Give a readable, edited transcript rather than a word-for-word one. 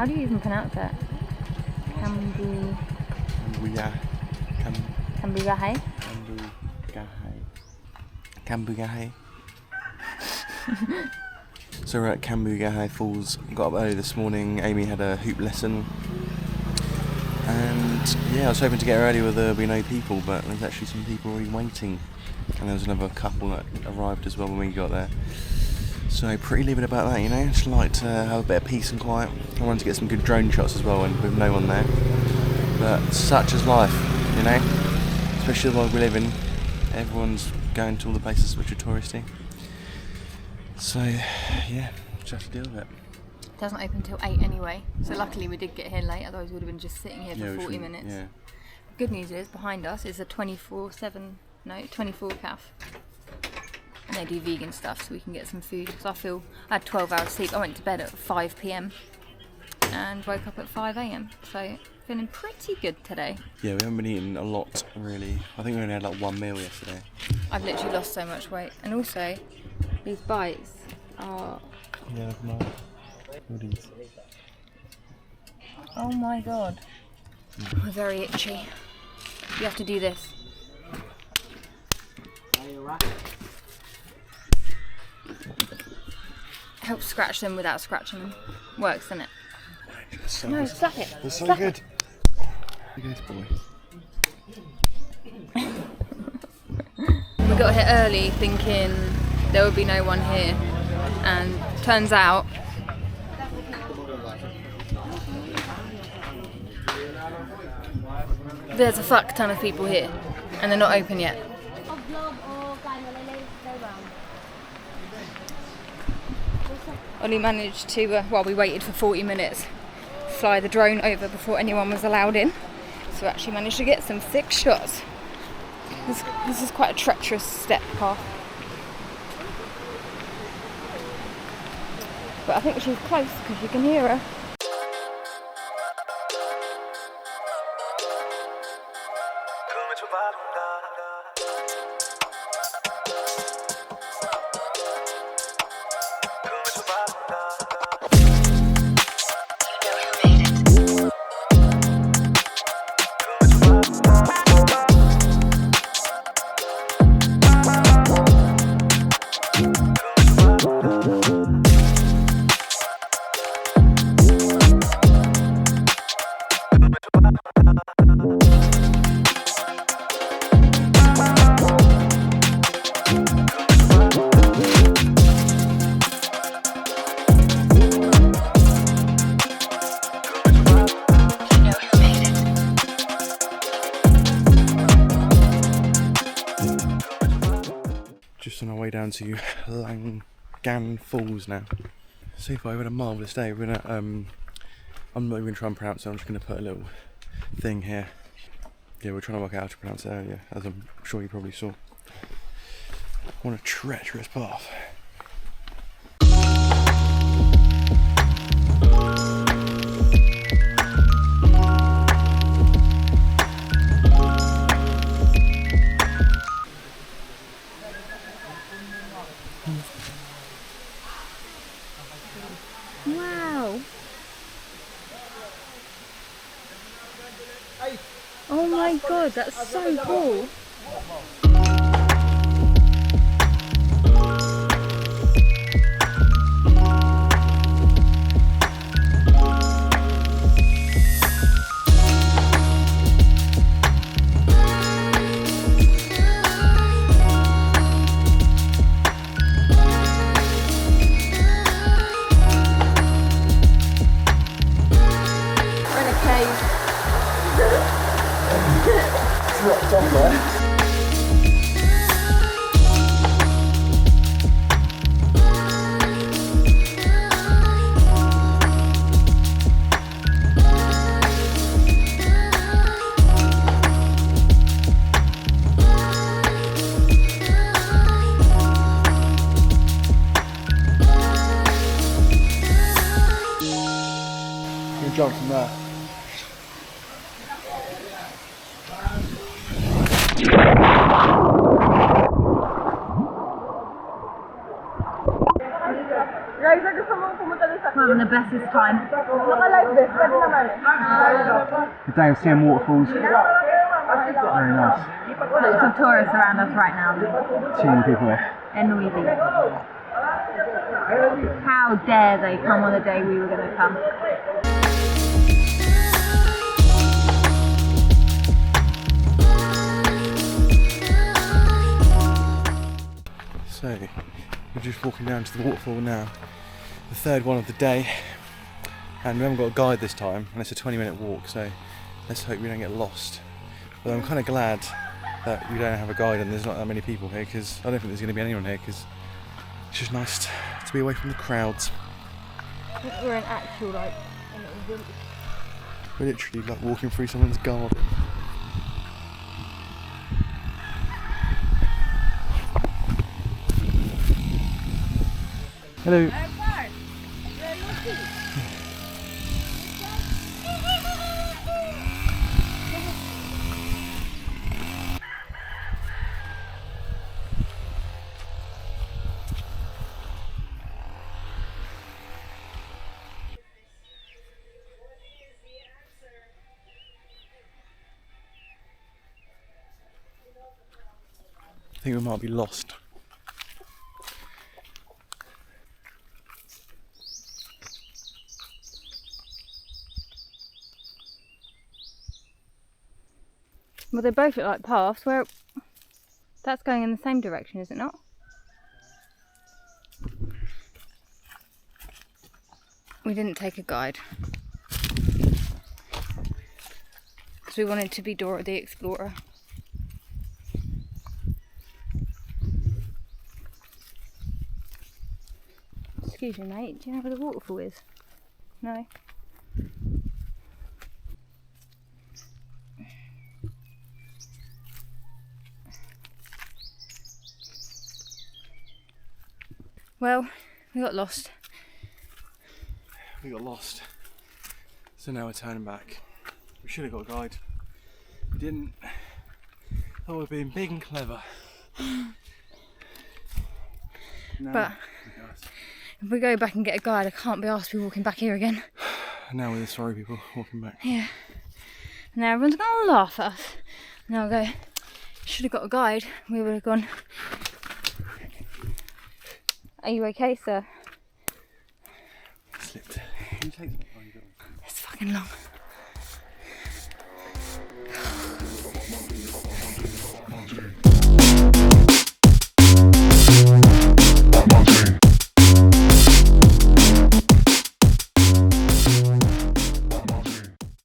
How do you even pronounce that? Cambugahe? Cambugahe. So we're at Cambugahe Falls. Got up early this morning. Amy had a hoop lesson. And yeah, I was hoping to get early where there'd be no people, but there's actually some people already waiting. And there was another couple that arrived as well when we got there. So pretty livid about that, you know. Just like to have a bit of peace and quiet. I wanted to get some good drone shots as well, and with no one there. But such is life, you know. Especially the world we live in. Everyone's going to all the places which are touristy. So yeah, just have to deal with it. It doesn't open until 8 anyway, so luckily we did get here late, otherwise we would have been just sitting here for 40 minutes. Yeah. Good news is, behind us is a 24 calf. And they do vegan stuff, so we can get some food. Because I had 12 hours sleep. I went to bed at 5 PM and woke up at 5 AM. So feeling pretty good today. Yeah, we haven't been eating a lot, really. I think we only had like one meal yesterday. I've literally lost so much weight. And also, these bites are... Yeah, look nice. Goodies. Oh my god. We're very itchy. You have to do this. Helps scratch them without scratching them. Works, doesn't it? So No, good. slap it. They're so Slap good. Good boy. We got here early thinking there would be no one here, and turns out there's a fuck ton of people here and they're not open yet. Ollie managed to, we waited for 40 minutes, fly the drone over before anyone was allowed in, so actually managed to get some 6 shots. This is quite a treacherous step path. But I think she's close because you can hear her. Just on our way down to Langan Falls now. So far we've had a marvellous day. We're gonna I'm not even gonna try and pronounce it, I'm just gonna put a little thing here. Yeah, we're trying to work out how to pronounce it earlier, as I'm sure you probably saw. What a treacherous path. Wow. Oh my god, that's so cool. Dropped off there. You jump from there. We're having the bestest time. The day of seeing waterfalls. Very nice. Lots of tourists around us right now. Too many people here. They're noisy. How dare they come on the day we were going to come? So, we're just walking down to the waterfall now. The third one of the day. And we haven't got a guide this time, and it's a 20-minute walk, so let's hope we don't get lost. But I'm kind of glad that we don't have a guide and there's not that many people here, because I don't think there's going to be anyone here, because it's just nice to be away from the crowds. We're an actual, like, We're literally like walking through someone's garden. Hello. I think we might be lost. well, they both look like paths. Where that's going in the same direction, is it not? We didn't take a guide because we wanted to be Dora the Explorer. Excuse me, mate. Do you know where the waterfall is? No. Well, we got lost. We got lost. So now we're turning back. We should have got a guide. We didn't. Thought we'd been big and clever. Now, But if we go back and get a guide, I can't be asked to be walking back here again. now we're the sorry people walking back. Yeah. Now everyone's gonna laugh at us. Now I'll go, should have got a guide. We would have gone. Are you okay, sir? Slipped. Can you take it? It's fucking long.